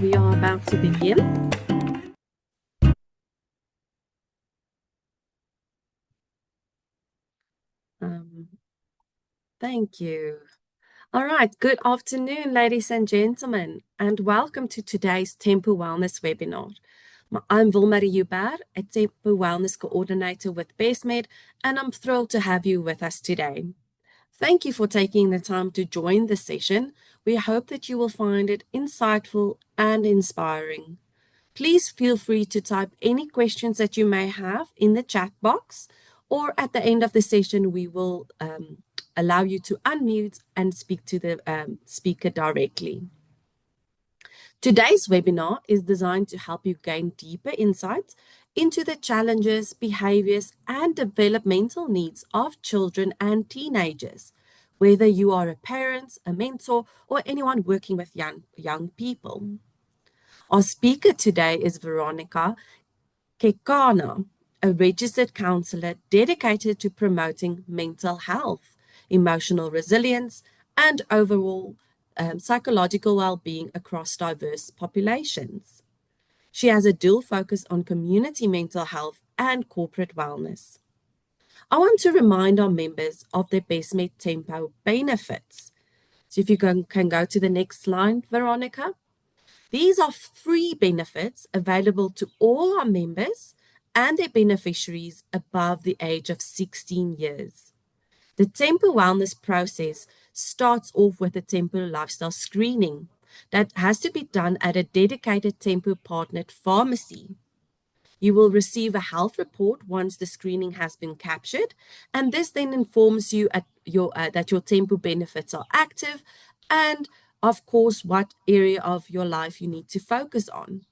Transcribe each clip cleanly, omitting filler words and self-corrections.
We are about to begin. Thank you. All right, good afternoon, ladies and gentlemen, and welcome to today's Tempo Wellness webinar. I'm Wilmarie Joubert, a Tempo Wellness Coordinator with Bestmed, and I'm thrilled to have you with us today. Thank you for taking the time to join the session. We hope that you will find it insightful and inspiring. Please feel free to type any questions that you may have in the chat box, or at the end of the session, we will allow you to unmute and speak to the speaker directly. Today's webinar is designed to help you gain deeper insights into the challenges, behaviors, and developmental needs of children and teenagers, whether you are a parent, a mentor, or anyone working with young people. Our speaker today is Veronica Kekana, a registered counselor dedicated to promoting mental health, emotional resilience, and overall psychological well-being across diverse populations. She has a dual focus on community mental health and corporate wellness. I want to remind our members of their Bestmed Tempo benefits. So if you can go to the next slide, Veronica. These are free benefits available to all our members and their beneficiaries above the age of 16 years. The Tempo Wellness process starts off with a Tempo lifestyle screening that has to be done at a dedicated Tempo partnered pharmacy. You will receive a health report once the screening has been captured, and this then informs you that your Tempo benefits are active and, of course, what area of your life you need to focus on.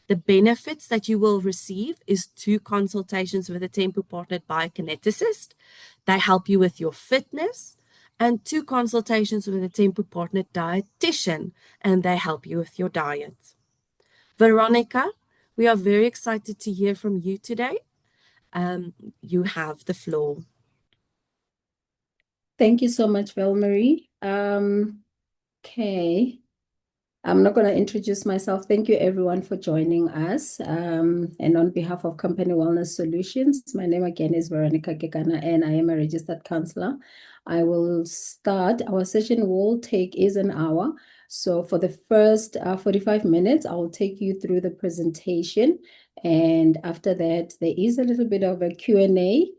The benefits that you will receive is 2 consultations with a Tempo partnered biokineticist. They help you with your fitness, and 2 consultations with a Tempo partnered dietitian, and they help you with your diet. Veronica, we are very excited to hear from you today. You have the floor. Thank you so much, Marie. Okay. I'm not going to introduce myself. Thank you, everyone, for joining us. And on behalf of Company Wellness Solutions, my name again is Veronica Kekana, and I am a registered counselor. I will start. Our session is an hour. So for the first 45 minutes, I will take you through the presentation. And after that, there is a little bit of a Q&A.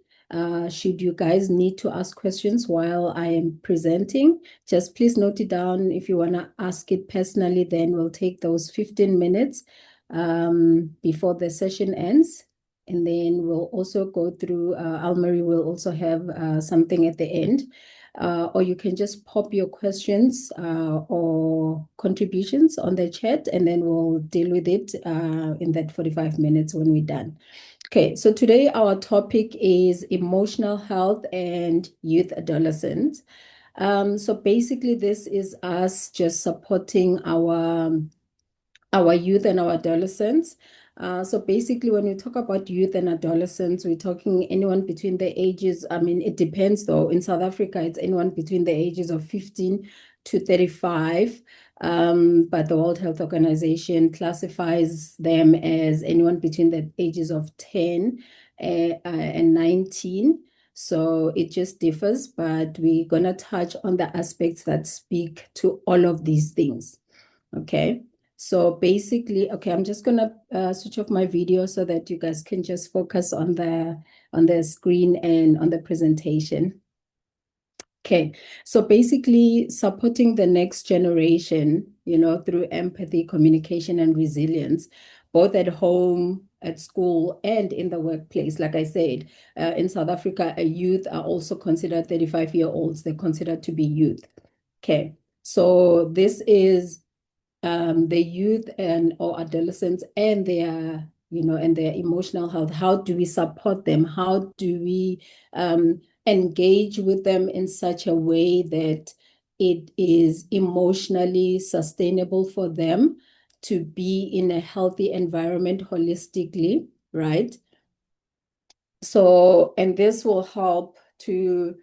Should you guys need to ask questions while I am presenting, just please note it down. If you want to ask it personally, then we'll take those 15 minutes before the session ends. And then we'll also go through, Almarie will also have something at the end. Or you can just pop your questions or contributions on the chat, and then we'll deal with it in that 45 minutes when we're done. Okay, so today our topic is emotional health and youth adolescents. So basically this is us just supporting our youth and our adolescents. So basically, when we talk about youth and adolescents, we're talking anyone between the ages, I mean, it depends though. In South Africa, it's anyone between the ages of 15 to 35. But the World Health Organization classifies them as anyone between the ages of 10 and 19. So it just differs, but we're going to touch on the aspects that speak to all of these things. Okay. So basically, okay, I'm just gonna switch off my video so that you guys can just focus on the screen and on the presentation. Okay, so basically supporting the next generation, through empathy, communication, and resilience, both at home, at school, and in the workplace. Like I said, in South Africa, a youth are also considered 35-year-olds. They're considered to be youth. Okay, so this is the youth and or adolescents and their emotional health. How do we support them? How do we engage with them in such a way that it is emotionally sustainable for them to be in a healthy environment holistically, right? So, and this will help to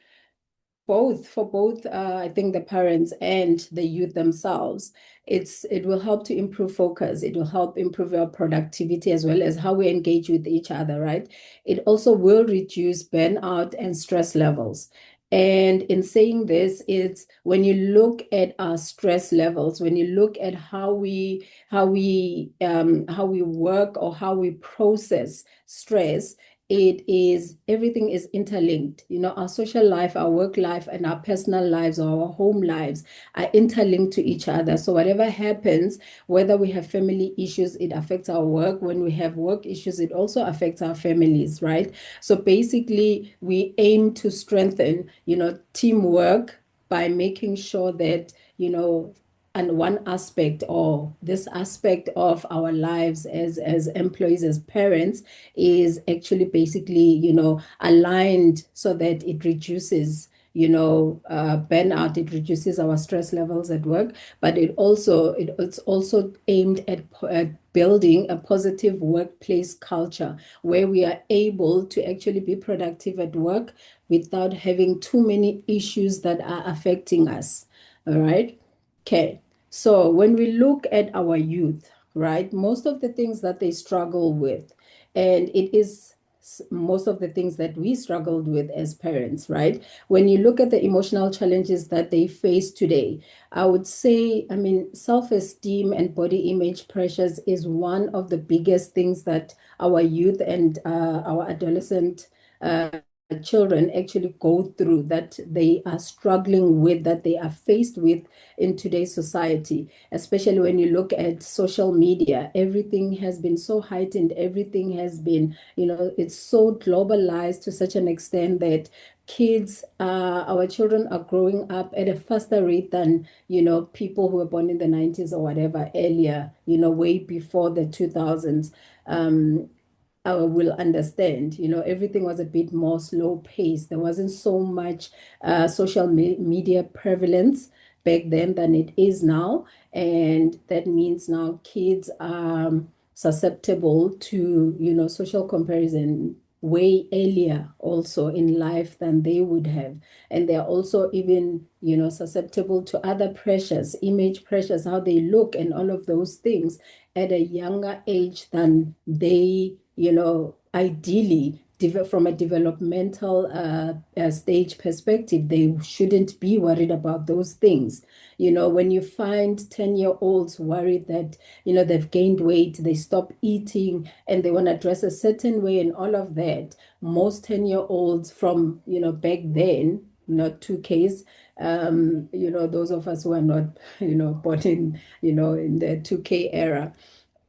I think the parents and the youth themselves, it will help to improve focus. It will help improve our productivity as well as how we engage with each other, right? It also will reduce burnout and stress levels. And in saying this, it's when you look at our stress levels, when you look at how we work or how we process stress, everything is interlinked. Our social life, our work life, and our personal lives or our home lives are interlinked to each other. So whatever happens, whether we have family issues, it affects our work. When we have work issues, it also affects our families, right? So basically, we aim to strengthen, teamwork by making sure that, and one aspect or this aspect of our lives as employees, as parents, is actually basically, aligned so that it reduces, burnout, it reduces our stress levels at work, but it's also aimed at building a positive workplace culture where we are able to actually be productive at work without having too many issues that are affecting us. All right. Okay. So when we look at our youth, right, most of the things that they struggle with, and it is most of the things that we struggled with as parents, right? When you look at the emotional challenges that they face today, I would say, I mean, self-esteem and body image pressures is one of the biggest things that our youth and our adolescent uh, children actually go through, that they are struggling with, that they are faced with in today's society, especially when you look at social media. Everything has been so heightened, everything has been, it's so globalized to such an extent that our children are growing up at a faster rate than, people who were born in the 90s or whatever earlier, way before the 2000s. Will understand. Everything was a bit more slow paced. There wasn't so much social media prevalence back then than it is now. And that means now kids are susceptible to, social comparison way earlier also in life than they would have. And they're also even, susceptible to other pressures, image pressures, how they look and all of those things at a younger age than they, ideally, from a developmental stage perspective, they shouldn't be worried about those things. When you find 10-year-olds worried that, they've gained weight, they stop eating, and they want to dress a certain way and all of that, most 10-year-olds from, back then, not 2Ks, those of us who are not, born in, in the 2K era,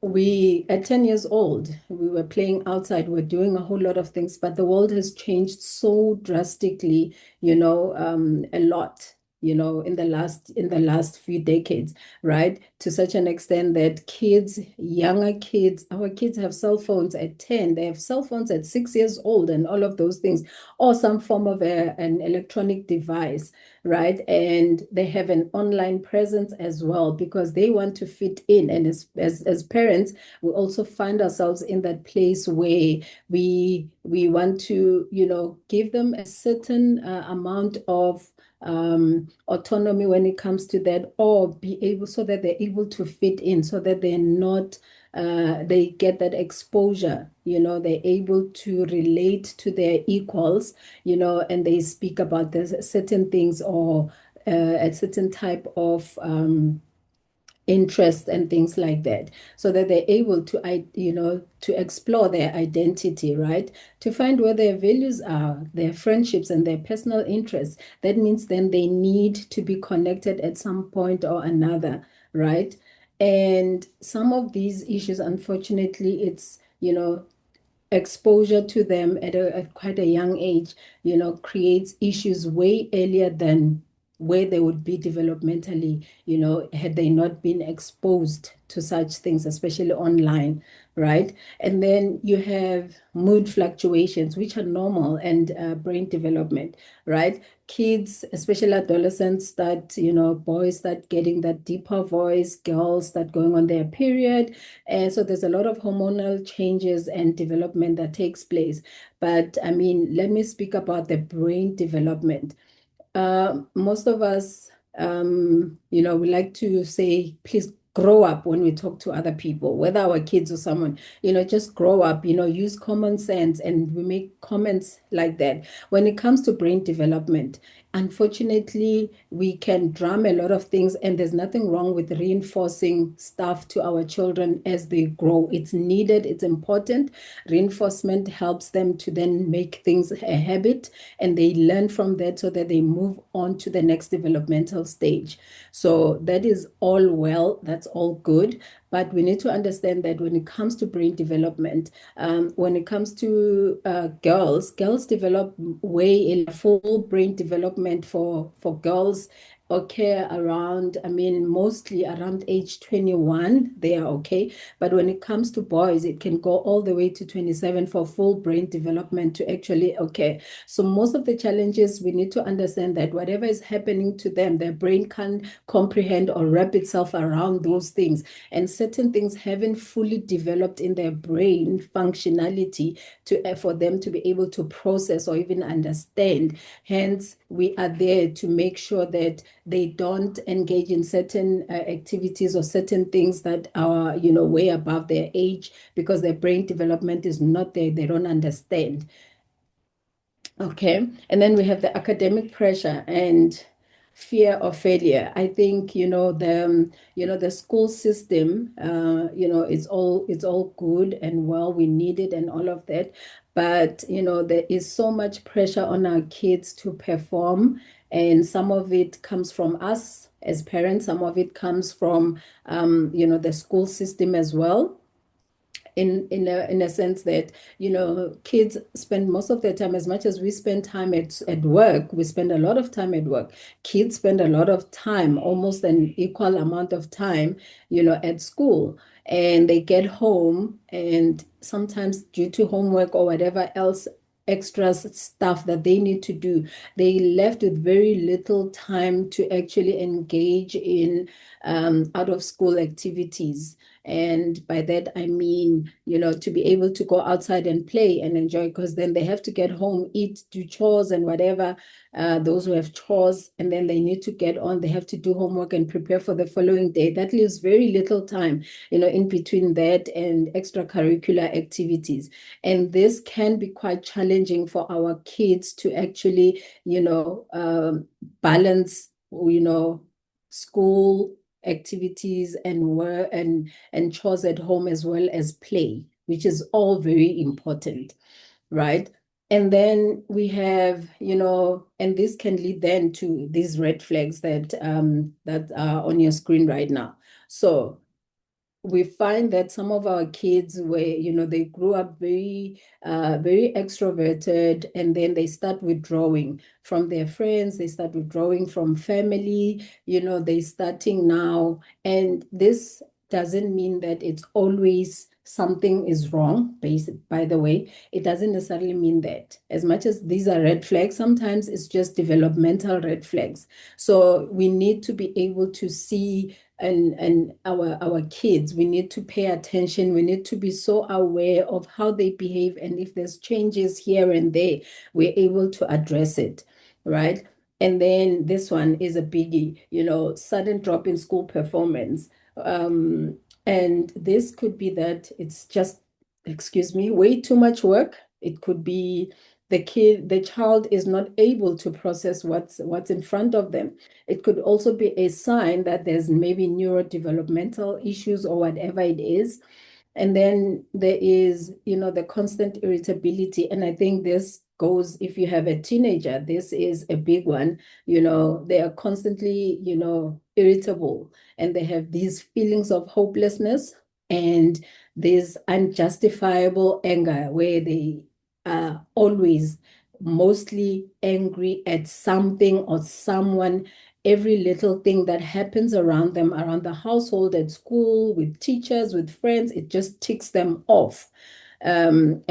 we at 10 years old, we were playing outside, we're doing a whole lot of things, but the world has changed so drastically, a lot, in the last few decades, right? To such an extent that younger kids, our kids have cell phones at 10, they have cell phones at 6 years old, and all of those things, or some form of an electronic device, right? And they have an online presence as well because they want to fit in. And as parents, we also find ourselves in that place where we want to, give them a certain amount of autonomy when it comes to that, or be able so that they're able to fit in, so that they're not they get that exposure, they're able to relate to their equals, and they speak about the certain things or a certain type of interest and things like that, so that they're able to to explore their identity, right? To find where their values are, their friendships and their personal interests. That means then they need to be connected at some point or another, right? And some of these issues, unfortunately, it's, exposure to them at quite a young age, creates issues way earlier than where they would be developmentally, had they not been exposed to such things, especially online, right? And then you have mood fluctuations, which are normal, and brain development, right? Kids, especially adolescents, boys start getting that deeper voice, girls start going on their period, and so there's a lot of hormonal changes and development that takes place. But I mean, let me speak about the brain development. most of us, we like to say, please grow up when we talk to other people, whether our kids or someone, just grow up, use common sense. And we make comments like that. When it comes to brain development, unfortunately, we can drum a lot of things, and there's nothing wrong with reinforcing stuff to our children as they grow. It's needed, it's important. Reinforcement helps them to then make things a habit, and they learn from that so that they move on to the next developmental stage. So that is all well, that's all good. But we need to understand that when it comes to brain development, when it comes to girls develop way in full brain development for girls okay around, I mean, mostly around age 21, they are okay. But when it comes to boys, it can go all the way to 27 for full brain development to actually okay. So most of the challenges, we need to understand that whatever is happening to them, their brain can't comprehend or wrap itself around those things. And certain things haven't fully developed in their brain functionality for them to be able to process or even understand. Hence, we are there to make sure that they don't engage in certain activities or certain things that are, way above their age, because their brain development is not there. They don't understand. Okay. And then we have the academic pressure and fear of failure. I think, the school system, it's all good and well, we need it and all of that. But, there is so much pressure on our kids to perform. And some of it comes from us as parents, some of it comes from, the school system as well, in a sense that kids spend most of their time, as much as we spend time at work, we spend a lot of time at work. Kids spend a lot of time, almost an equal amount of time, at school. And they get home, and sometimes due to homework or whatever else extra stuff that they need to do, they left with very little time to actually engage in out of school activities. And by that, I mean, to be able to go outside and play and enjoy, because then they have to get home, eat, do chores and whatever, those who have chores, and then they need to get on, they have to do homework and prepare for the following day. That leaves very little time, in between that and extracurricular activities. And this can be quite challenging for our kids to actually, balance, school activities and work and chores at home, as well as play, which is all very important, right? And then we have, and this can lead then to these red flags that are on your screen right now. So we find that some of our kids were, they grew up very extroverted, and then they start withdrawing from their friends, they start withdrawing from family, they starting now. And this doesn't mean that it's always something is wrong, by the way. It doesn't necessarily mean that. As much as these are red flags, sometimes it's just developmental red flags. So we need to be able to see, and our kids, we need to pay attention, we need to be so aware of how they behave, and if there's changes here and there, we're able to address it, right? And then this one is a biggie, sudden drop in school performance. And this could be that it's just, excuse me, way too much work. It could be the child is not able to process what's in front of them. It could also be a sign that there's maybe neurodevelopmental issues or whatever it is. And then there is, the constant irritability. And I think this goes, if you have a teenager, this is a big one. They are constantly, irritable, and they have these feelings of hopelessness and this unjustifiable anger, where they are always mostly angry at something or someone. Every little thing that happens around them, around the household, at school, with teachers, with friends, it just ticks them off. And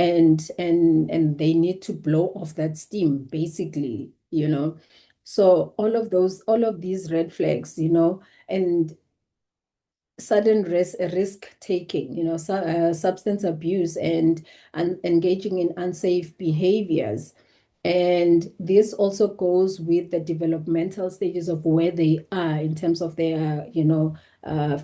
they need to blow off that steam, basically. So all of these red flags, and sudden risk taking, substance abuse, and engaging in unsafe behaviors, And this also goes with the developmental stages of where they are in terms of their,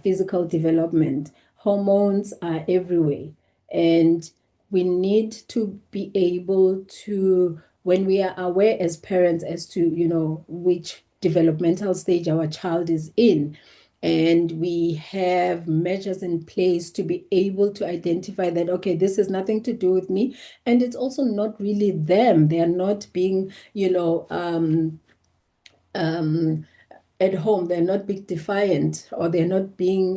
physical development. Hormones are everywhere. And we need to be able to, when we are aware as parents as to, which developmental stage our child is in, and we have measures in place to be able to identify that, okay, this has nothing to do with me. And it's also not really them. They are not being, um, at home. They're not being defiant, or they're not being,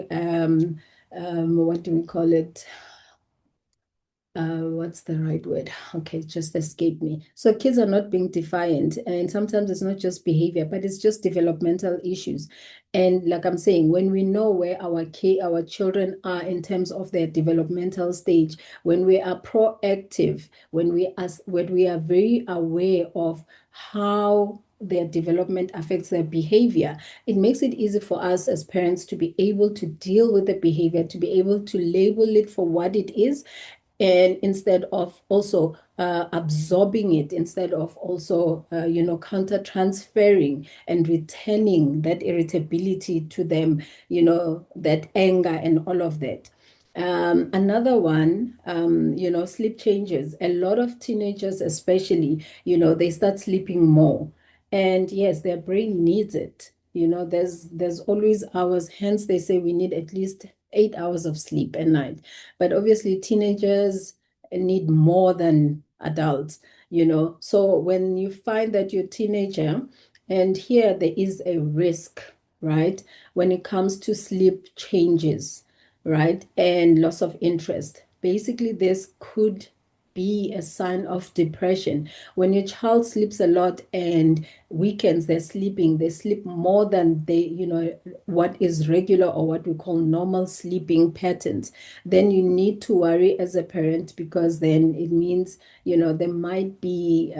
what do we call it? What's the right word? Okay, it just escaped me. So kids are not being defiant, and sometimes it's not just behavior, but it's just developmental issues. And like I'm saying, when we know where our children are in terms of their developmental stage, when we are proactive, when we are very aware of how their development affects their behavior, it makes it easy for us as parents to be able to deal with the behavior, to be able to label it for what it is, and instead of also absorbing it, instead of also counter transferring and returning that irritability to them, that anger and all of that. Another one, sleep changes. A lot of teenagers, especially, they start sleeping more. And yes, their brain needs it. There's always hours, hence they say we need at least 8 hours of sleep a night. But obviously, teenagers need more than adults. So when you find that you're a teenager, and here there is a risk, right? When it comes to sleep changes, right? And loss of interest. Basically, this could be a sign of depression. When your child sleeps a lot and weekends they sleep more than what is regular, or what we call normal sleeping patterns, then you need to worry as a parent, because then it means, there might be,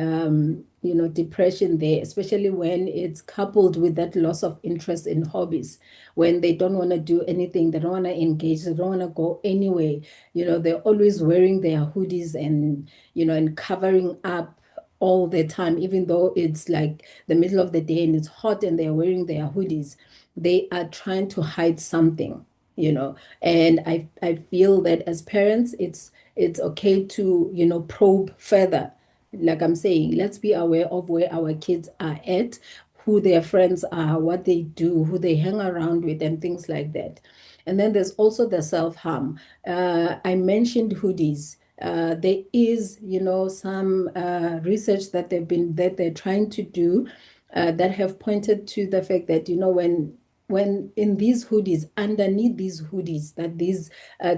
depression there, especially when it's coupled with that loss of interest in hobbies, when they don't want to do anything, they don't want to engage, they don't want to go anywhere. They're always wearing their hoodies and covering up all the time, even though it's like the middle of the day and it's hot and they're wearing their hoodies. They are trying to hide something, you know. And I feel that as parents, it's okay to, probe further. Like I'm saying, let's be aware of where our kids are at, who their friends are, what they do, who they hang around with, and things like that. And then there's also the self-harm. I mentioned hoodies. There is, some research that they're trying to do, that have pointed to the fact that, when in these hoodies, underneath these hoodies that these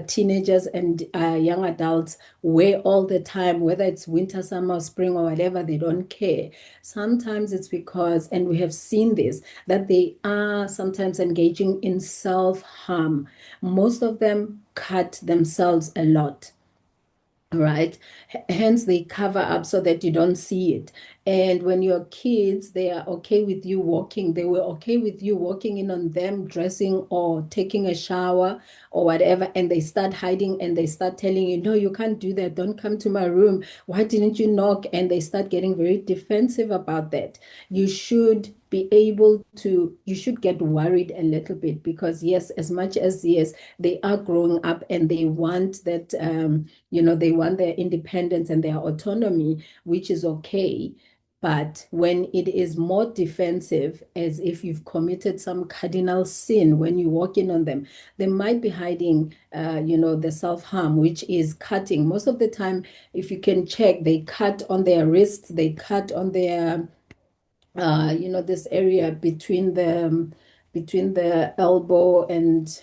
teenagers and young adults wear all the time, whether it's winter, summer, spring, or whatever, they don't care. Sometimes it's because, and we have seen this, that they are sometimes engaging in self-harm. Most of them cut themselves a lot, right? Hence, they cover up so that you don't see it. And when your kids, they are okay with you walking, they were okay with you walking in on them, dressing or taking a shower or whatever, and they start hiding and they start telling you, no, you can't do that. Don't come to my room. Why didn't you knock? And they start getting very defensive about that. You should get worried a little bit, because yes, as much as yes, they are growing up and they want that, they want their independence and their autonomy, which is okay. But when it is more defensive, as if you've committed some cardinal sin when you walk in on them, they might be hiding, the self-harm, which is cutting. Most of the time, if you can check, they cut on their wrists, they cut on their this area between the elbow and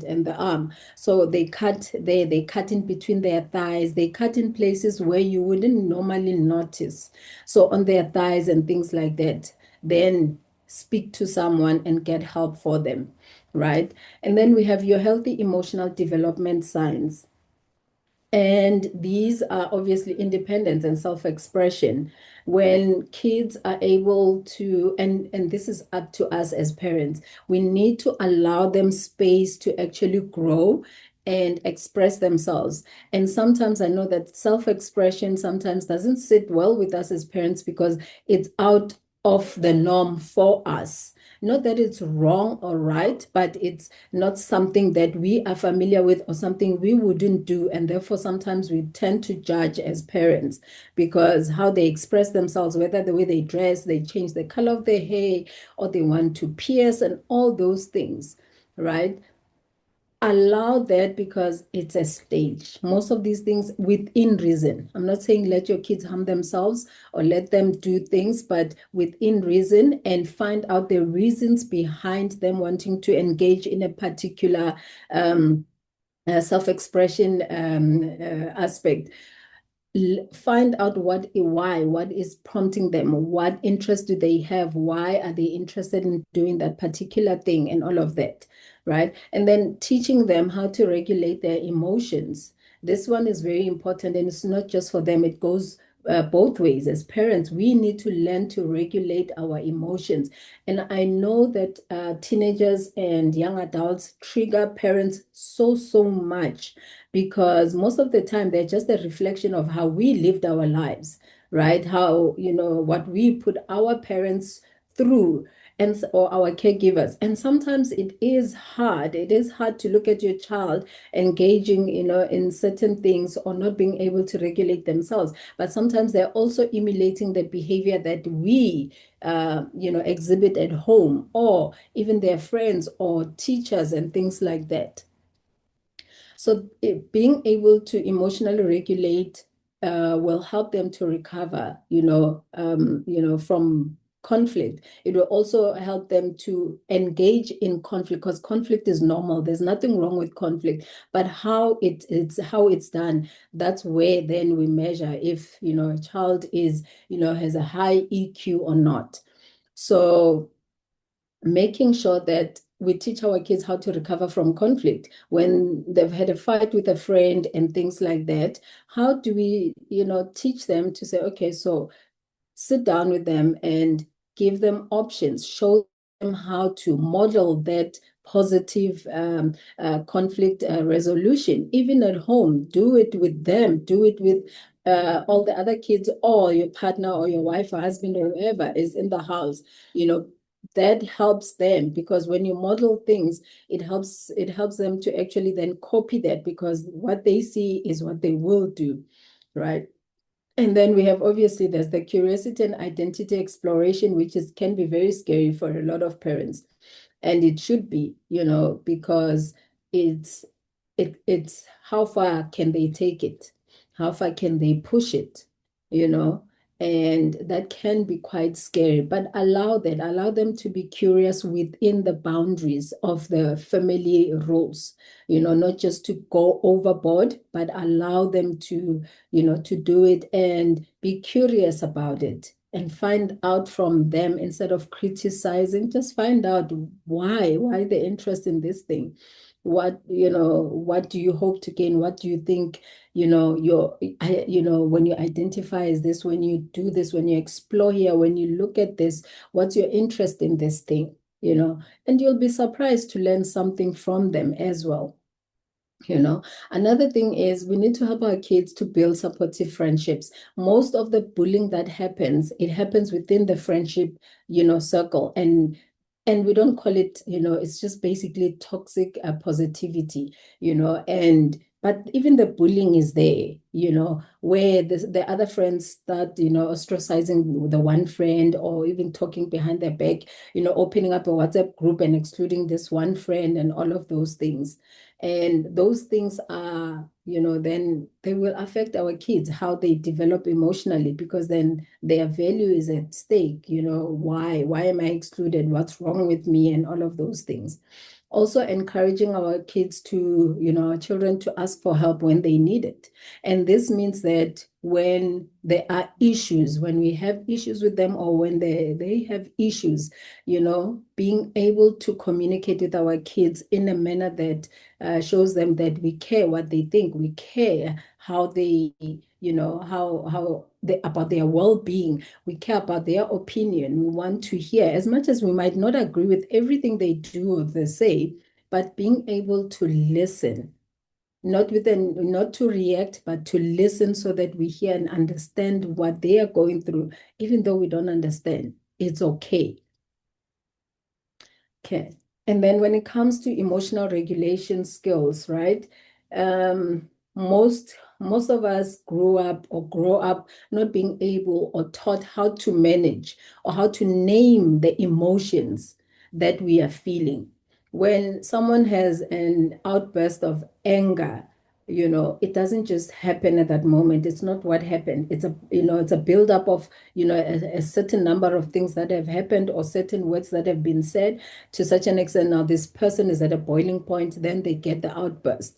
the arm. So they cut there, they cut in between their thighs, they cut in places where you wouldn't normally notice. So on their thighs and things like that. Then speak to someone and get help for them, right? And then we have your healthy emotional development signs. And these are obviously independence and self-expression. When kids are able to, and this is up to us as parents, we need to allow them space to actually grow and express themselves. And sometimes I know that self-expression sometimes doesn't sit well with us as parents because it's out of the norm for us. Not that it's wrong or right, but it's not something that we are familiar with or something we wouldn't do. And therefore, sometimes we tend to judge as parents because how they express themselves, whether the way they dress, they change the color of their hair, or they want to pierce, and all those things, right? Allow that because it's a stage. Most of these things within reason. I'm not saying let your kids harm themselves or let them do things, but within reason, and find out the reasons behind them wanting to engage in a particular self-expression aspect. Find out what is prompting them, what interest do they have, why are they interested in doing that particular thing, and all of that, right? And then teaching them how to regulate their emotions. This one is very important, and it's not just for them, it goes both ways. As parents, we need to learn to regulate our emotions. And I know that teenagers and young adults trigger parents so much because most of the time they're just a reflection of how we lived our lives, right? How, what we put our parents through, and or our caregivers. And sometimes it is hard. It is hard to look at your child engaging, in certain things or not being able to regulate themselves. But sometimes they're also emulating the behavior that we exhibit at home, or even their friends or teachers and things like that. So being able to emotionally regulate will help them to recover, from conflict. It will also help them to engage in conflict because conflict is normal. There's nothing wrong with conflict, but how it's done. That's where then we measure if a child is has a high EQ or not. So making sure that we teach our kids how to recover from conflict when they've had a fight with a friend and things like that. How do we, teach them to say, okay, so sit down with them and give them options, show them how to model that positive conflict resolution, even at home. Do it with them, do it with all the other kids, or your partner or your wife or husband or whoever is in the house. That helps them because when you model things, it helps them to actually then copy that because what they see is what they will do, right? And then we have obviously there's the curiosity and identity exploration, which can be very scary for a lot of parents. And it should be, because it's it's how far can they take it? How far can they push it? You know, and that can be quite scary, but allow them to be curious within the boundaries of the family rules, not just to go overboard, but allow them to to do it and be curious about it and find out from them instead of criticizing. Just find out why the interest in this thing. What do you hope to gain? What do you think, when you identify as this, when you do this, when you explore here, when you look at this, what's your interest in this thing? And you'll be surprised to learn something from them as well. you know Another thing is we need to help our kids to build supportive friendships. Most of the bullying that happens, it happens within the friendship circle, and we don't call it, it's just basically toxic positivity. And but even the bullying is there, where the other friends start ostracizing the one friend, or even talking behind their back, opening up a WhatsApp group and excluding this one friend and all of those things. And those things are, then they will affect our kids, how they develop emotionally, because then their value is at stake. Why am I excluded? What's wrong with me? And all of those things. Also encouraging our kids to, our children to ask for help when they need it. And this means that when there are issues, when we have issues with them, or when they have issues, being able to communicate with our kids in a manner that shows them that we care what they think, we care how they, how they about their well-being, we care about their opinion. We want to hear, as much as we might not agree with everything they do or they say, but being able to listen, not to react, but to listen so that we hear and understand what they are going through, even though we don't understand. It's okay. Okay. And then when it comes to emotional regulation skills, right? Um, most of us grew up or grow up not being able or taught how to manage or how to name the emotions that we are feeling. When someone has an outburst of anger, it doesn't just happen at that moment. It's not what happened. It's a buildup of, a certain number of things that have happened or certain words that have been said to such an extent. Now this person is at a boiling point, then they get the outburst.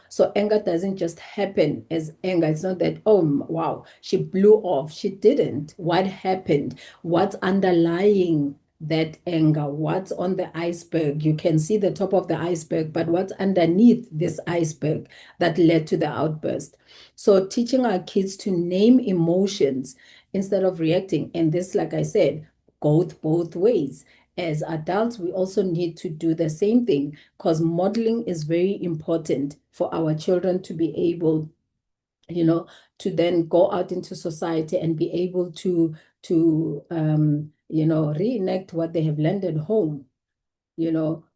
So anger doesn't just happen as anger. It's not that, oh wow, she blew off. She didn't. What happened? What's underlying that anger? What's on the iceberg? You can see the top of the iceberg, but what's underneath this iceberg that led to the outburst? So teaching our kids to name emotions instead of reacting, and this, like I said, goes both ways. As adults, we also need to do the same thing, because modeling is very important for our children to be able, you know, to then go out into society and be able to reenact what they have learned at home.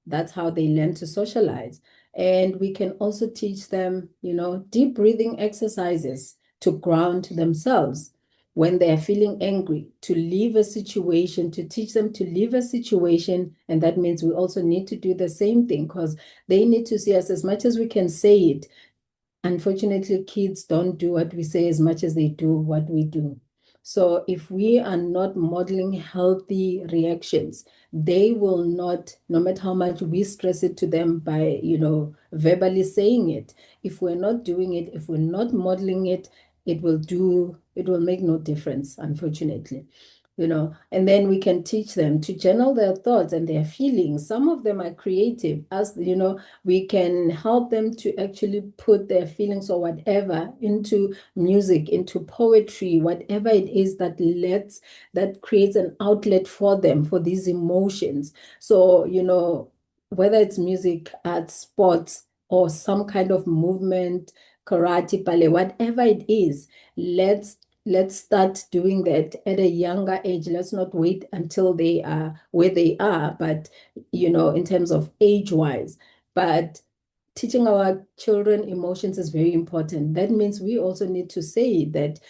That's how they learn to socialize. And we can also teach them, deep breathing exercises to ground themselves when they are feeling angry, to leave a situation, to teach them to leave a situation. And that means we also need to do the same thing, because they need to see us. As much as we can say it, unfortunately, kids don't do what we say as much as they do what we do. So if we are not modeling healthy reactions, they will not, no matter how much we stress it to them by, verbally saying it. If we're not doing it, if we're not modeling it, it will make no difference, unfortunately. And then we can teach them to journal their thoughts and their feelings. Some of them are creative, as we can help them to actually put their feelings or whatever into music, into poetry, whatever it is that creates an outlet for them for these emotions. So, whether it's music, art, sports, or some kind of movement, karate, ballet, whatever it is, let's start doing that at a younger age. Let's not wait until they are where they are, but in terms of age-wise. But teaching our children emotions is very important. That means we also need to say that,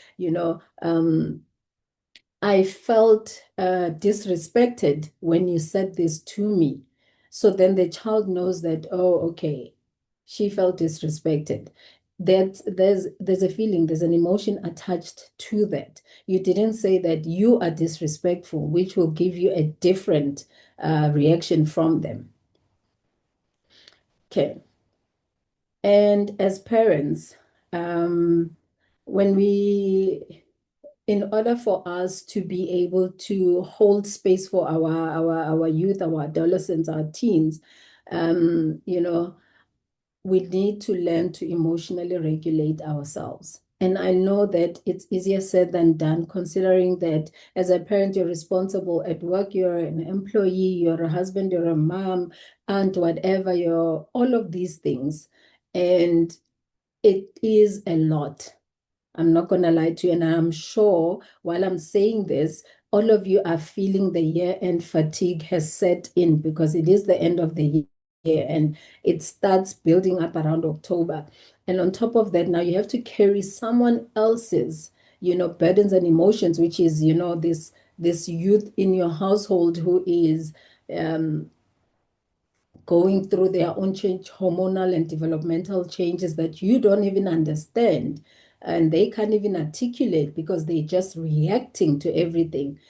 I felt disrespected when you said this to me. So then the child knows that, oh, okay, she felt disrespected. That there's a feeling, there's an emotion attached to that. You didn't say that you are disrespectful, which will give you a different reaction from them. Okay. And as parents, um, when we in order for us to be able to hold space for our youth, our adolescents, our teens, we need to learn to emotionally regulate ourselves. And I know that it's easier said than done, considering that as a parent, you're responsible at work, you're an employee, you're a husband, you're a mom, aunt, whatever, you're all of these things. And it is a lot. I'm not going to lie to you. And I'm sure while I'm saying this, all of you are feeling the year-end fatigue has set in, because it is the end of the year and it starts building up around October. And on top of that, now you have to carry someone else's, burdens and emotions, which is, this youth in your household who is um, going through their own change, hormonal and developmental changes that you don't even understand. And they can't even articulate because they're just reacting to everything.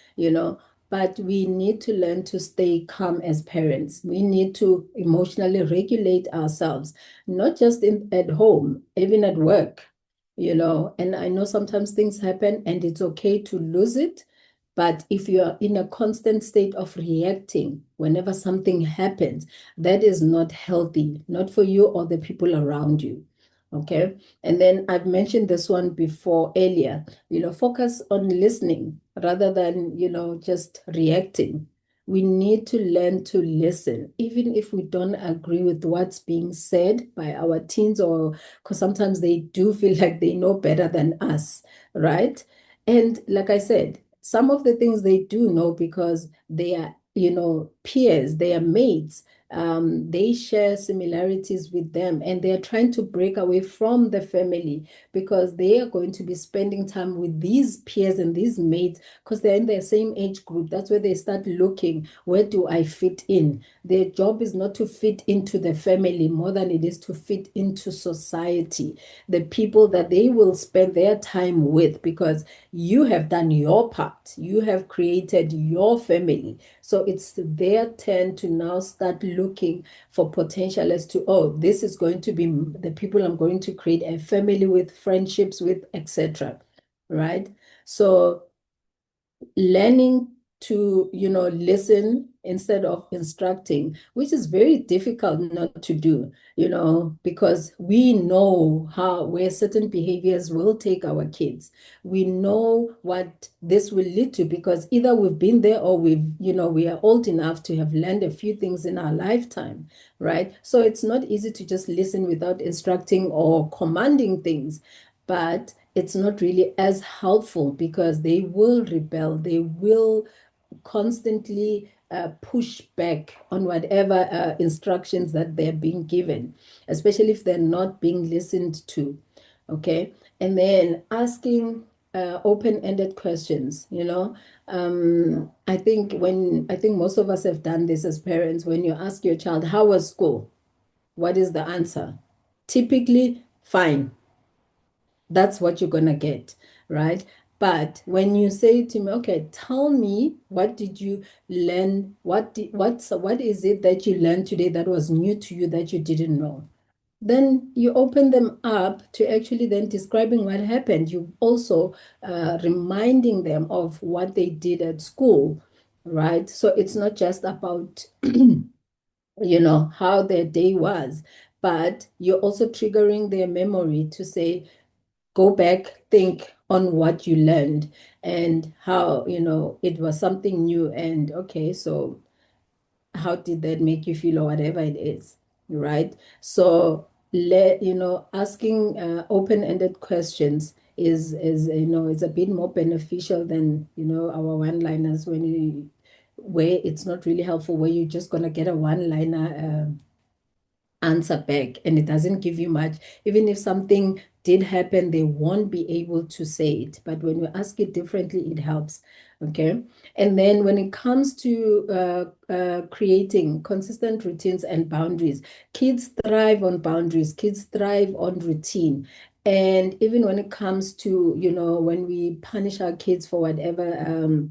But we need to learn to stay calm as parents. We need to emotionally regulate ourselves, not just at home, even at work. And I know sometimes things happen and it's okay to lose it. But if you are in a constant state of reacting whenever something happens, that is not healthy, not for you or the people around you. Okay. And then I've mentioned this one before earlier, focus on listening rather than, just reacting. we need to learn to listen, even if we don't agree with what's being said by our teens, or because sometimes they do feel like they know better than us, right? And like I said, some of the things they do know because they are, peers, they are mates. They share similarities with them, and they are trying to break away from the family because they are going to be spending time with these peers and these mates because they're in the same age group. That's where they start looking, where do I fit in? Their job is not to fit into the family more than it is to fit into society, the people that they will spend their time with, because you have done your part. You have created your family. So it's their turn to now start looking for potential as to, oh, this is going to be the people I'm going to create a family with, friendships with, etc. Right? So learning to, listen instead of instructing, which is very difficult not to do, because we know how where certain behaviors will take our kids. We know what this will lead to because either we've been there or we are old enough to have learned a few things in our lifetime, right? So it's not easy to just listen without instructing or commanding things, but it's not really as helpful because they will rebel. They will constantly push back on whatever instructions that they're being given, especially if they're not being listened to. Okay. And then asking open-ended questions, I think most of us have done this as parents. When you ask your child, how was school? What is the answer? Typically, fine. That's what you're gonna get, right? But when you say to me, okay, tell me what did you learn? What is it that you learned today that was new to you that you didn't know? Then you open them up to actually then describing what happened. You also reminding them of what they did at school, right? So it's not just about how their day was, but you're also triggering their memory to say, go back, think on what you learned and how, it was something new. And okay, so how did that make you feel or whatever it is, right? So asking open-ended questions is it's a bit more beneficial than, our one-liners where it's not really helpful, where you're just gonna get a one-liner answer back and it doesn't give you much. Even if something did happen, they won't be able to say it. But when you ask it differently, it helps. Okay. And then when it comes to creating consistent routines and boundaries, kids thrive on boundaries, kids thrive on routine. And even when it comes to, when we punish our kids for whatever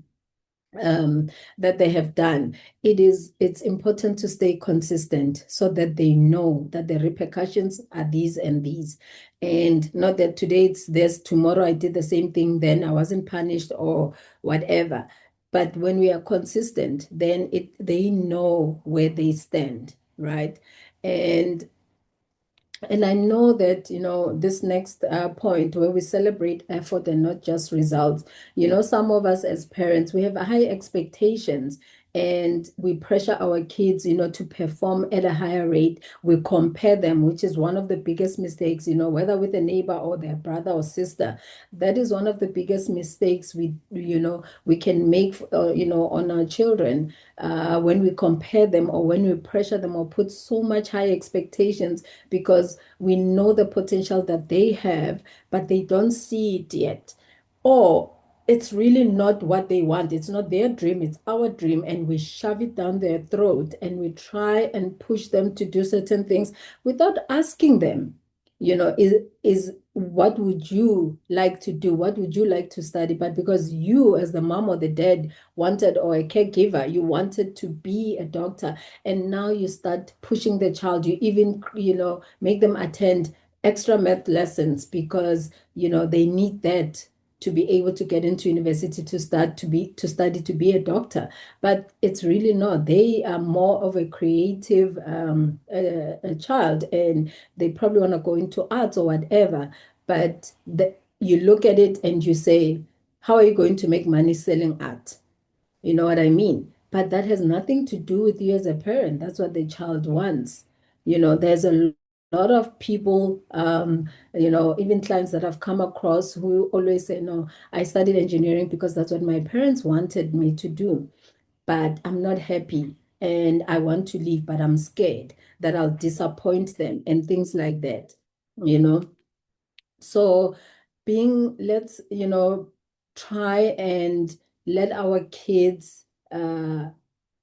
that they have done, it's important to stay consistent so that they know that the repercussions are these and these, and not that today it's this, tomorrow I did the same thing, then I wasn't punished or whatever. But when we are consistent, then they know where they stand, right? And I know that, this next point where we celebrate effort and not just results, some of us as parents, we have high expectations and we pressure our kids, to perform at a higher rate. We compare them, which is one of the biggest mistakes, whether with a neighbor or their brother or sister. That is one of the biggest mistakes we can make, on our children when we compare them or when we pressure them or put so much high expectations because we know the potential that they have, but they don't see it yet. Or it's really not what they want. It's not their dream, it's our dream. And we shove it down their throat and we try and push them to do certain things without asking them, is what would you like to do? What would you like to study? But because you, as the mom or the dad, wanted, or a caregiver, you wanted to be a doctor, and now you start pushing the child. You even, make them attend extra math lessons because, they need that to be able to get into university to study to be a doctor. But it's really not. They are more of a creative a child, and they probably want to go into arts or whatever. But you look at it and you say, how are you going to make money selling art? You know what I mean? but that has nothing to do with you as a parent. That's what the child wants. There's a lot of people, even clients that I've come across who always say, no, I studied engineering because that's what my parents wanted me to do, but I'm not happy and I want to leave, but I'm scared that I'll disappoint them and things like that, you know. So let's, try and let our kids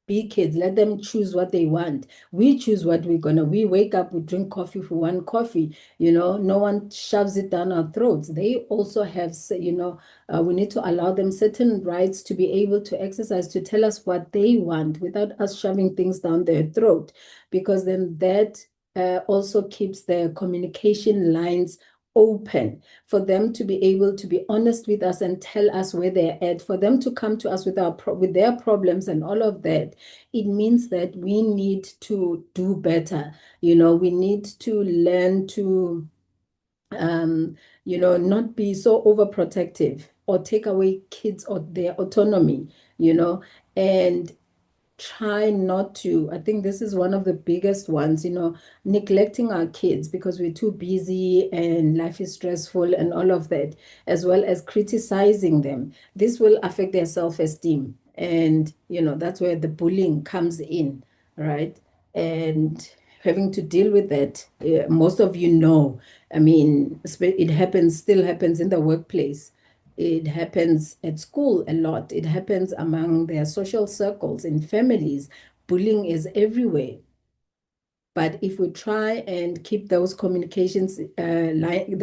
be kids. Let them choose what they want. We choose what we wake up, we drink coffee for one coffee, no one shoves it down our throats. They also have, we need to allow them certain rights to be able to exercise, to tell us what they want without us shoving things down their throat, because then that also keeps their communication lines open for them to be able to be honest with us and tell us where they're at, for them to come to us with with their problems and all of that. It means that we need to do better. We need to learn to not be so overprotective or take away kids or their autonomy, and try not to. I think this is one of the biggest ones, neglecting our kids because we're too busy and life is stressful and all of that, as well as criticizing them. This will affect their self-esteem. And, that's where the bullying comes in, right? And having to deal with that, most of I mean, it still happens in the workplace. It happens at school a lot. It happens among their social circles, in families. Bullying is everywhere. But if we try and keep those the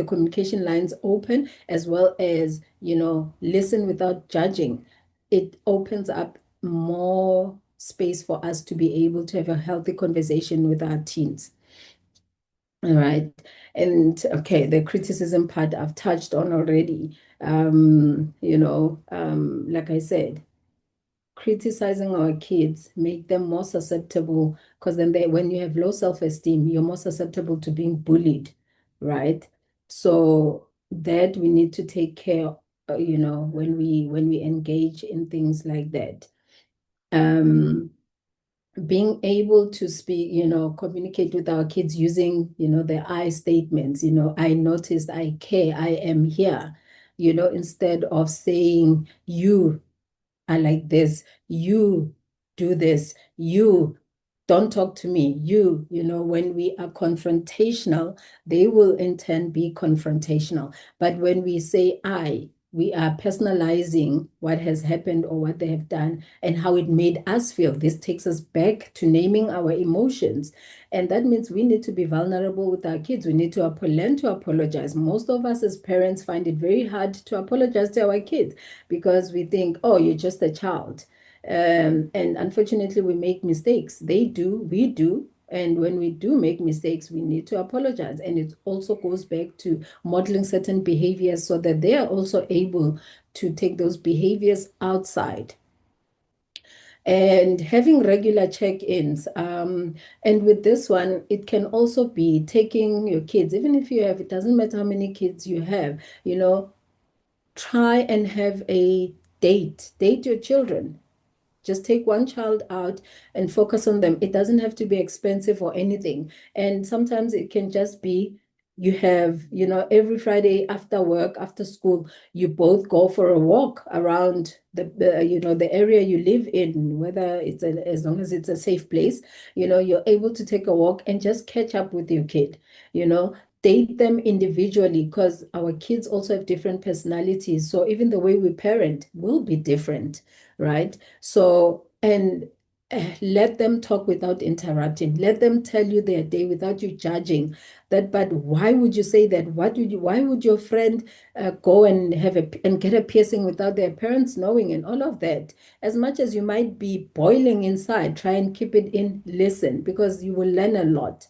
communication lines open, as well as, listen without judging, it opens up more space for us to be able to have a healthy conversation with our teens. All right. And okay, the criticism part I've touched on already. Like I said, criticizing our kids make them more susceptible, because then when you have low self-esteem, you're more susceptible to being bullied, right? So that we need to take care, when we engage in things like that. Um, Being able to speak, communicate with our kids using, their I statements, I noticed, I care, I am here, instead of saying you are like this, you do this, you don't talk to me, when we are confrontational, they will in turn be confrontational. But when we say we are personalizing what has happened or what they have done and how it made us feel. This takes us back to naming our emotions. And that means we need to be vulnerable with our kids. We need to learn to apologize. Most of us as parents find it very hard to apologize to our kids because we think, oh, you're just a child. And unfortunately, we make mistakes. They do, we do. And when we do make mistakes, we need to apologize. And it also goes back to modeling certain behaviors so that they are also able to take those behaviors outside. And having regular check-ins. And with this one, it can also be taking your kids, even if you have, it doesn't matter how many kids you have, try and have a date your children. Just take one child out and focus on them. It doesn't have to be expensive or anything. And sometimes it can just be you have, every Friday after work, after school, you both go for a walk around the area you live in, whether as long as it's a safe place, you're able to take a walk and just catch up with your kid, date them individually because our kids also have different personalities. So even the way we parent will be different, right? So, and let them talk without interrupting. Let them tell you their day without you judging that. But why would you say that? Why would your friend go and get a piercing without their parents knowing and all of that? As much as you might be boiling inside, try and keep it in, listen, because you will learn a lot,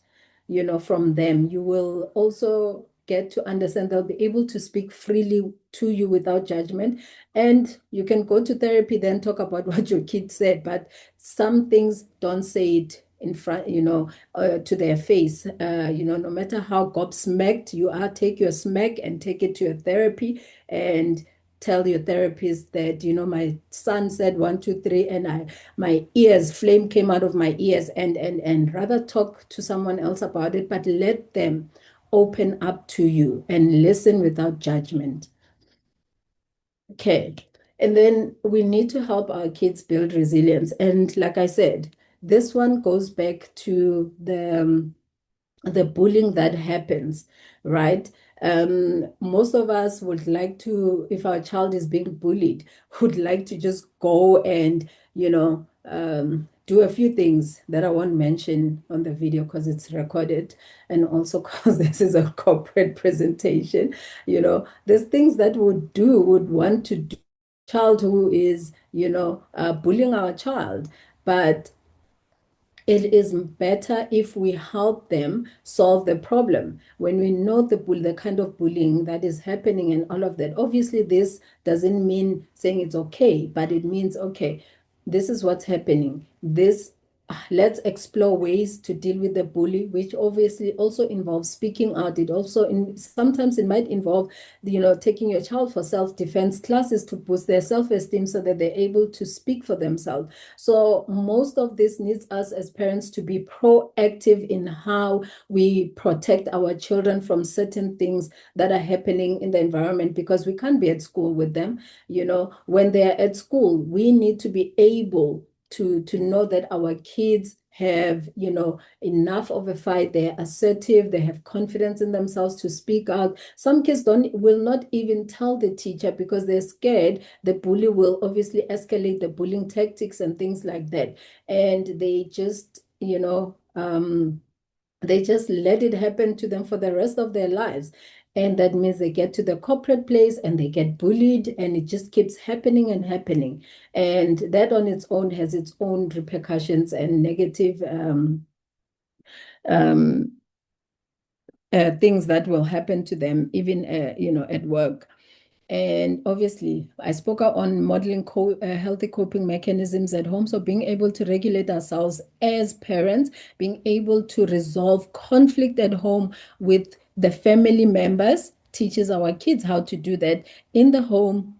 from them. You will also get to understand, they'll be able to speak freely to you without judgment. And you can go to therapy, then talk about what your kid said. But some things, don't say it in front, to their face. No matter how gobsmacked you are, take your smack and take it to your therapy and tell your therapist that, my son said one, two, three, and my ears, flame came out of my ears, and rather talk to someone else about it, but let them open up to you and listen without judgment. Okay. And then we need to help our kids build resilience. And like I said, this one goes back to the bullying that happens, right? Most of us would like to, if our child is being bullied, would like to just go and, do a few things that I won't mention on the video because it's recorded, and also because this is a corporate presentation. There's things that would want to do child who is, bullying our child, but it is better if we help them solve the problem. When we know the kind of bullying that is happening and all of that, obviously this doesn't mean saying it's okay, but it means, okay, this is what's happening. Let's explore ways to deal with the bully, which obviously also involves speaking out. It also sometimes it might involve, taking your child for self-defense classes to boost their self-esteem so that they're able to speak for themselves. So most of this needs us as parents to be proactive in how we protect our children from certain things that are happening in the environment, because we can't be at school with them. When they're at school, we need to be able to know that our kids have, enough of a fight. They're assertive, they have confidence in themselves to speak out. Some kids will not even tell the teacher because they're scared the bully will obviously escalate the bullying tactics and things like that. And they just let it happen to them for the rest of their lives. And that means they get to the corporate place and they get bullied, and it just keeps happening and happening. And that on its own has its own repercussions and negative um, things that will happen to them, even at work. And obviously, I spoke out on modeling healthy coping mechanisms at home. So being able to regulate ourselves as parents, being able to resolve conflict at home with the family members teaches our kids how to do that in the home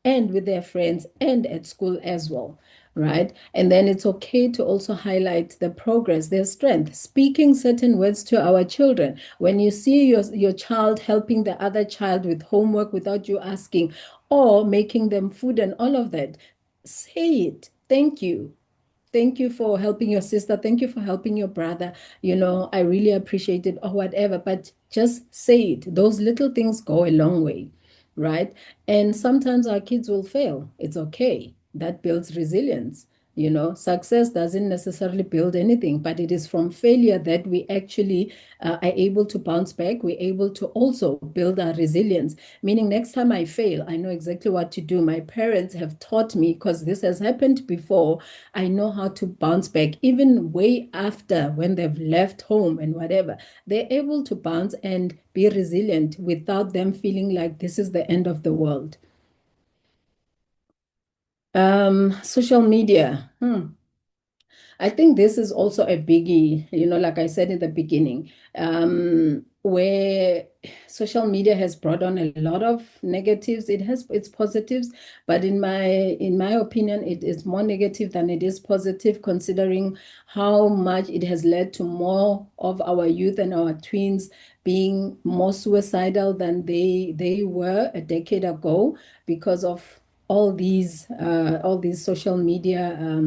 and with their friends and at school as well. Right. And then it's okay to also highlight the progress, their strength, speaking certain words to our children. When you see your child helping the other child with homework without you asking, or making them food and all of that, say it. Thank you. Thank you for helping your sister. Thank you for helping your brother. I really appreciate it, or whatever, but just say it. Those little things go a long way, right? And sometimes our kids will fail. It's okay. That builds resilience. Success doesn't necessarily build anything, but it is from failure that we actually are able to bounce back. We're able to also build our resilience, meaning next time I fail, I know exactly what to do. My parents have taught me, because this has happened before. I know how to bounce back, even way after when they've left home and whatever. They're able to bounce and be resilient without them feeling like this is the end of the world. Social media. I think this is also a biggie, like I said in the beginning, where social media has brought on a lot of negatives. It has its positives, but in my opinion, it is more negative than it is positive, considering how much it has led to more of our youth and our tweens being more suicidal than they were a decade ago because of all these social media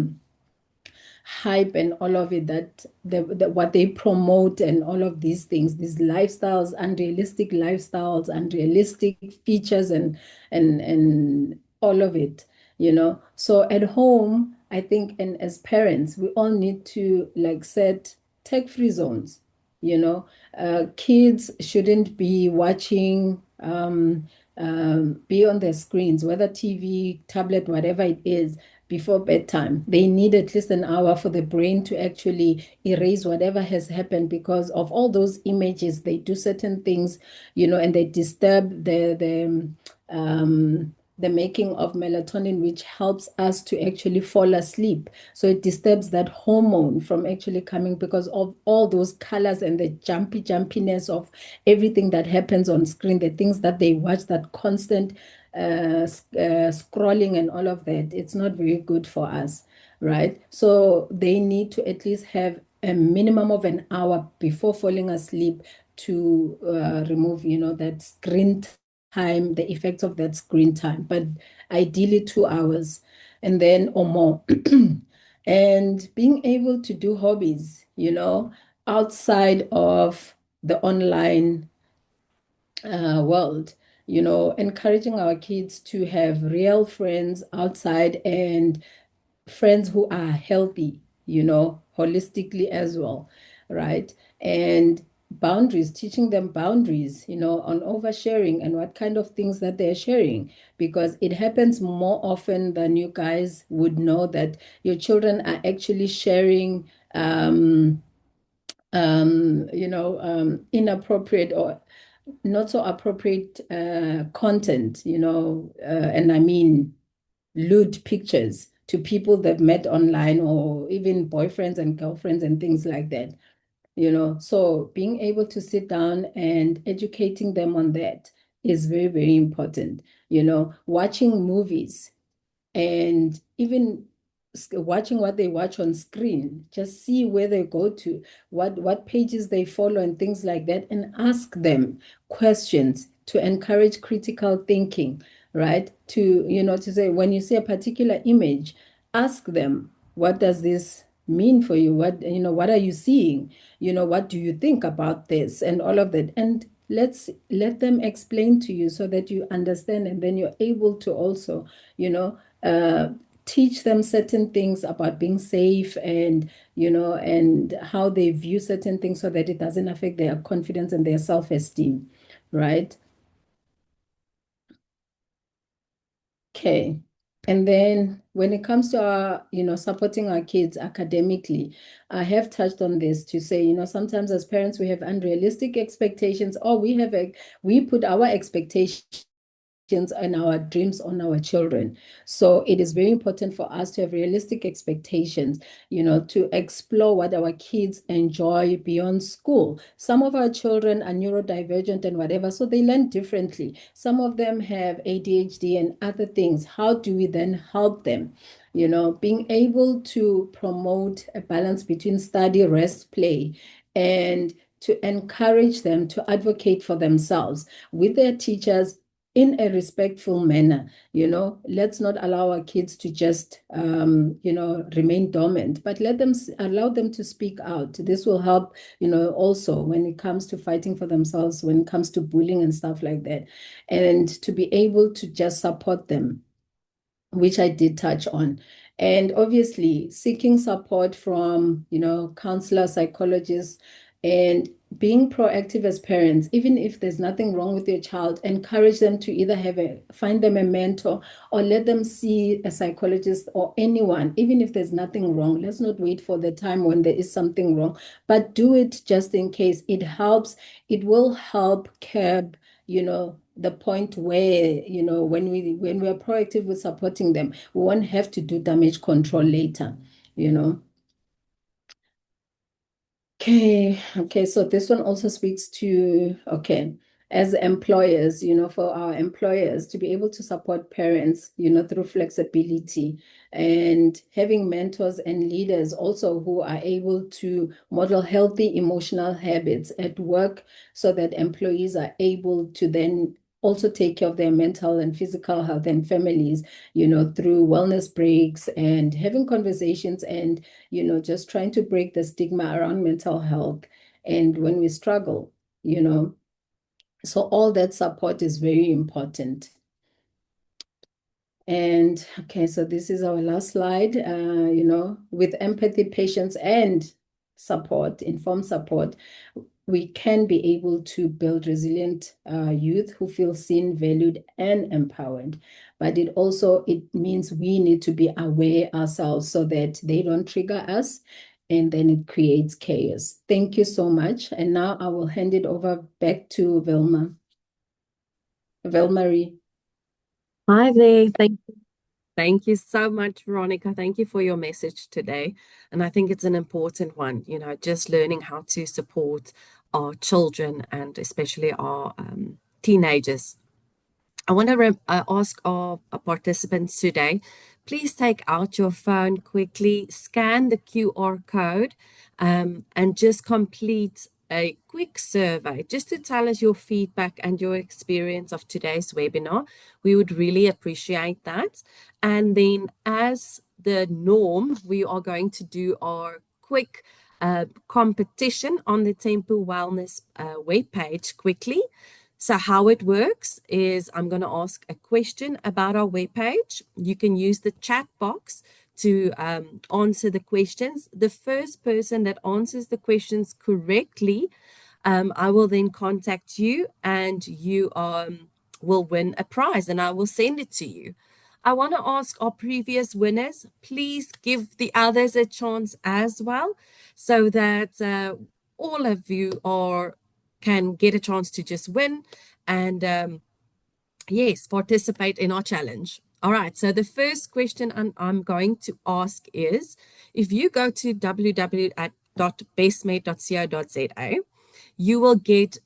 hype and all of it, that what they promote and all of these things, these lifestyles, unrealistic features, and all of it. So at home, I think, and as parents, we all need to like set tech-free zones. Kids shouldn't be watching be on their screens, whether TV, tablet, whatever it is, before bedtime. They need at least an hour for the brain to actually erase whatever has happened because of all those images. They do certain things, and they disturb the the making of melatonin, which helps us to actually fall asleep. So it disturbs that hormone from actually coming because of all those colors and the jumpiness of everything that happens on screen, the things that they watch, that constant scrolling and all of that. It's not very good for us, right? So they need to at least have a minimum of an hour before falling asleep to remove, that screen time, the effects of that screen time, but ideally 2 hours and then or more. And being able to do hobbies, outside of the online world, encouraging our kids to have real friends outside and friends who are healthy, holistically as well, right? And boundaries, teaching them boundaries, on oversharing and what kind of things that they're sharing, because it happens more often than you guys would know that your children are actually sharing inappropriate or not so appropriate content, and I mean lewd pictures to people they've met online or even boyfriends and girlfriends and things like that, So being able to sit down and educating them on that is very, very important. Watching movies and even watching what they watch on screen, just see where they go to, what pages they follow and things like that, and ask them questions to encourage critical thinking, right? To say, when you see a particular image, ask them, what does this mean for you? What are you seeing? What do you think about this and all of that? And let them explain to you so that you understand, and then you're able to also, you know, uh, teach them certain things about being safe and, and how they view certain things so that it doesn't affect their confidence and their self-esteem, right? Okay. And then when it comes to our, supporting our kids academically, I have touched on this to say, sometimes as parents we have unrealistic expectations, or we put our expectations and our dreams on our children. So it is very important for us to have realistic expectations, to explore what our kids enjoy beyond school. Some of our children are neurodivergent and whatever, so they learn differently. Some of them have ADHD and other things. How do we then help them? Being able to promote a balance between study, rest, play, and to encourage them to advocate for themselves with their teachers in a respectful manner. Let's not allow our kids to just remain dormant, but allow them to speak out. This will help, also when it comes to fighting for themselves, when it comes to bullying and stuff like that, and to be able to just support them, which I did touch on. And obviously, seeking support from, counselors, psychologists, and being proactive as parents, even if there's nothing wrong with your child, encourage them to either find them a mentor or let them see a psychologist or anyone, even if there's nothing wrong. Let's not wait for the time when there is something wrong, but do it just in case. It helps. It will help curb, the point where, when we are proactive with supporting them, we won't have to do damage control later, you know. Okay, so this one also speaks to, okay, as employers, for our employers to be able to support parents, through flexibility and having mentors and leaders also who are able to model healthy emotional habits at work so that employees are able to then also take care of their mental and physical health and families, through wellness breaks and having conversations and just trying to break the stigma around mental health and when we struggle, you know. So all that support is very important. And okay, so this is our last slide. With empathy, patience, and support, informed support, we can be able to build resilient youth who feel seen, valued, and empowered. But it means we need to be aware ourselves so that they don't trigger us and then it creates chaos. Thank you so much. And now I will hand it over back to Vilma. Vilmarie. Hi there. Thank you so much, Veronica. Thank you for your message today. And I think it's an important one, just learning how to support our children and especially our teenagers. I want to ask our participants today, please take out your phone quickly, scan the QR code, and just complete a quick survey just to tell us your feedback and your experience of today's webinar. We would really appreciate that. And then, as the norm, we are going to do our quick competition on the Temple Wellness webpage quickly. So how it works is I'm going to ask a question about our webpage. You can use the chat box to answer the questions. The first person that answers the questions correctly, I will then contact you and you will win a prize and I will send it to you. I want to ask our previous winners, please give the others a chance as well so that all of you can get a chance to just win and yes, participate in our challenge. All right, so the first question I'm going to ask is if you go to www.bestmed.co.za, you will get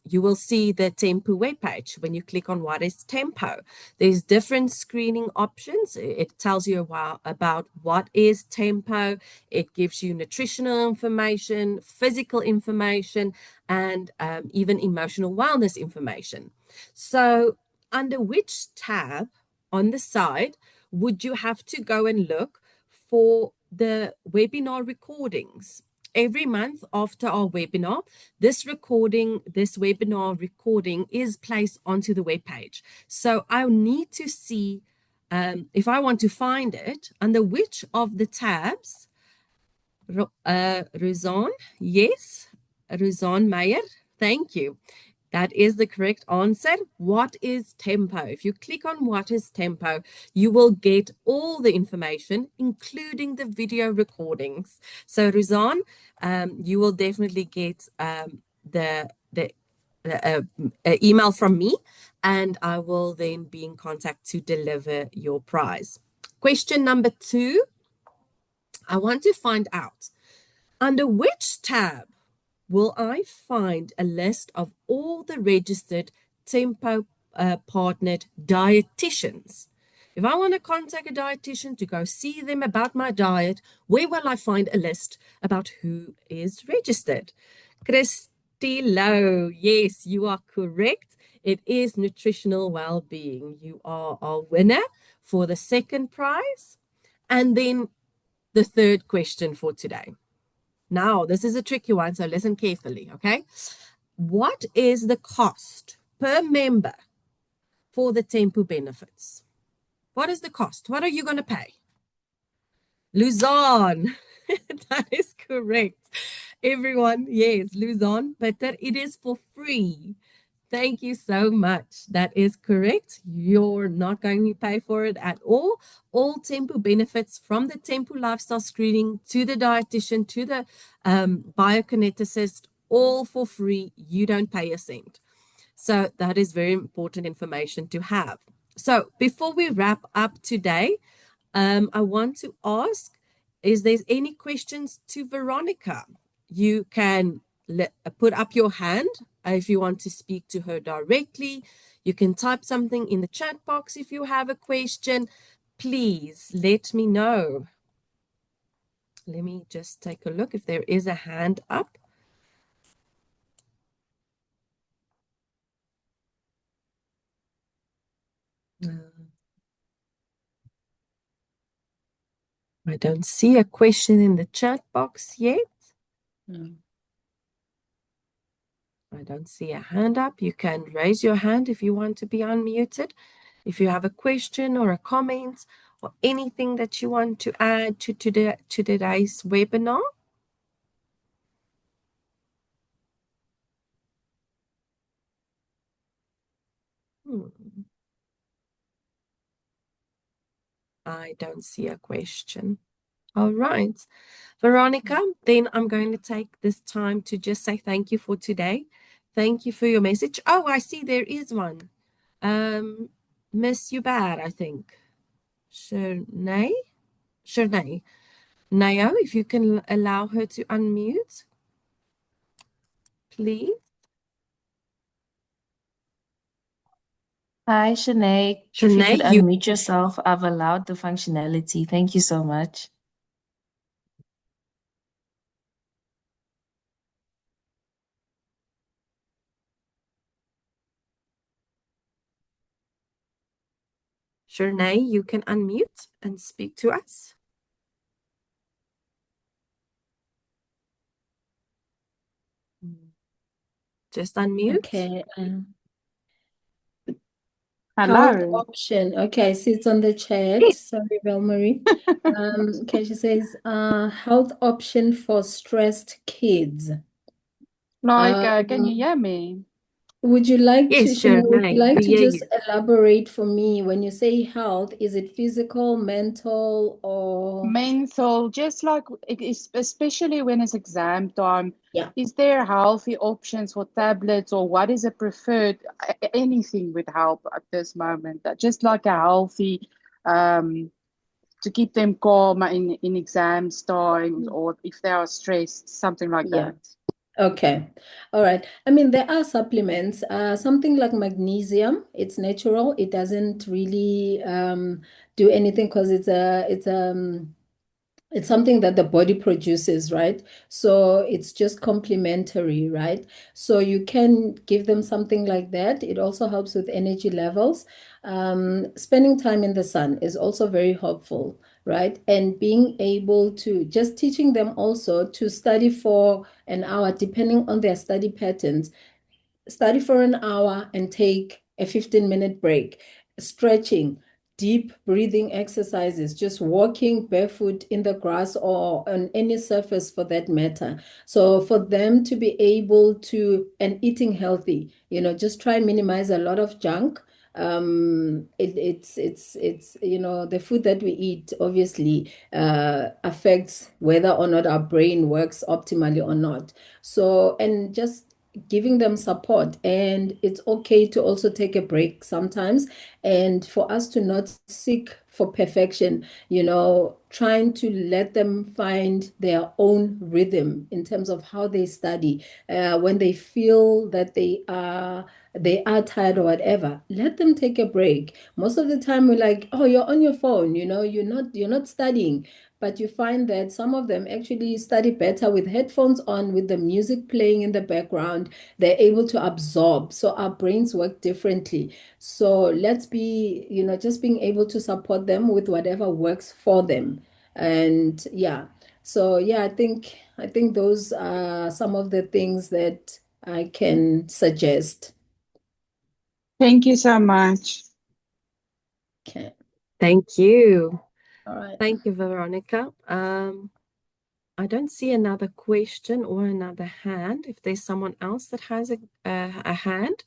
you will see the Tempo webpage. When you click on what is Tempo, there's different screening options. It tells you about what is Tempo. It gives you nutritional information, physical information, and even emotional wellness information. So, under which tab on the side would you have to go and look for the webinar recordings? Every month after our webinar, this webinar recording is placed onto the webpage. So I need to see if I want to find it under which of the tabs. Ruzan, yes, Ruzan Meyer, thank you. That is the correct answer. What is tempo? If you click on what is tempo, you will get all the information, including the video recordings. So, Ruzan, you will definitely get the email from me, and I will then be in contact to deliver your prize. Question number 2, I want to find out under which tab will I find a list of all the registered Tempo partnered dietitians? If I want to contact a dietitian to go see them about my diet, where will I find a list about who is registered? Christy Lowe, yes, you are correct. It is nutritional well-being. You are our winner for the second prize. And then the third question for today. Now, this is a tricky one, so listen carefully, okay? What is the cost per member for the Tempo benefits? What is the cost? What are you going to pay? Luzon. That is correct. Everyone, yes, Luzon, but that it is for free. Thank you so much. That is correct. You're not going to pay for it at all. All Tempo benefits from the Tempo lifestyle screening to the dietitian to the biokineticist, all for free. You don't pay a cent. So that is very important information to have. So before we wrap up today, I want to ask, is there any questions to Veronica? You can put up your hand if you want to speak to her directly. You can type something in the chat box if you have a question. Please let me know. Let me just take a look if there is a hand up. I don't see a question in the chat box yet. Mm. I don't see a hand up. You can raise your hand if you want to be unmuted. If you have a question or a comment or anything that you want to add to today's webinar. I don't see a question. All right. Veronica, then I'm going to take this time to just say thank you for today. Thank you for your message. Oh, I see there is one. Um, Miss You Bad, I think. Shernay? Shernay. Nayo, if you can allow her to unmute, please. Hi, Shanae. If you Shernay, could unmute yourself, I've allowed the functionality. Thank you so much. Shernay, you can unmute and speak to us. Just unmute. Okay. Health Hello. option. Okay, I see it's on the chat. Sorry, Belmarie. Okay, she says, health option for stressed kids. Can you Um, hear me? would you like to, Yes, Shanae, would you Shernay, like we to hear just you. elaborate for me when you say health, is it physical, mental, or Mental, just like it is, especially when it's exam time, yeah, is there healthy options for tablets or what is a preferred? Anything would help at this moment. Just like a healthy, um, to keep them calm in exams times or if they are stressed, something like yeah. that. Okay. All right. I mean, there are supplements, something like magnesium. It's natural. It doesn't really do anything because it's something that the body produces, right? So it's just complementary, right? So you can give them something like that. It also helps with energy levels. Spending time in the sun is also very helpful, right? And being able to just teaching them also to study for an hour, depending on their study patterns, study for an hour and take a 15-minute break, stretching, deep breathing exercises, just walking barefoot in the grass or on any surface for that matter. So for them to be able to, and eating healthy, just try minimize a lot of junk. It's the food that we eat obviously affects whether or not our brain works optimally or not. So, and just giving them support, and it's okay to also take a break sometimes, and for us to not seek for perfection, trying to let them find their own rhythm in terms of how they study. When they feel that they are tired or whatever, let them take a break. Most of the time we're like, oh, you're on your phone, you're not studying. But you find that some of them actually study better with headphones on, with the music playing in the background. They're able to absorb. So our brains work differently. So let's be, just being able to support them with whatever works for them. And yeah. So yeah, I think those are some of the things that I can suggest. Thank you so much. Okay. Thank you. All right. Thank you, Veronica. I don't see another question or another hand. If there's someone else that has a hand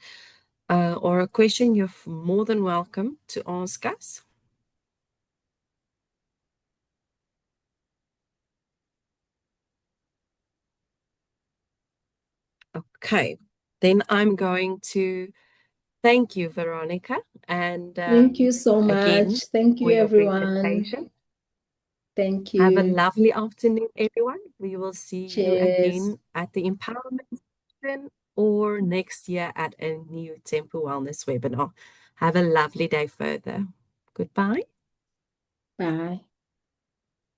or a question, you're more than welcome to ask us. Okay, then I'm going to thank you, Veronica, and Thank you so again much. Thank for you, your everyone. presentation. Thank Have a you. lovely afternoon, everyone. We will see you Cheers. again at the empowerment session or next year at a new Temple Wellness webinar. Have a lovely day further. Goodbye. Bye.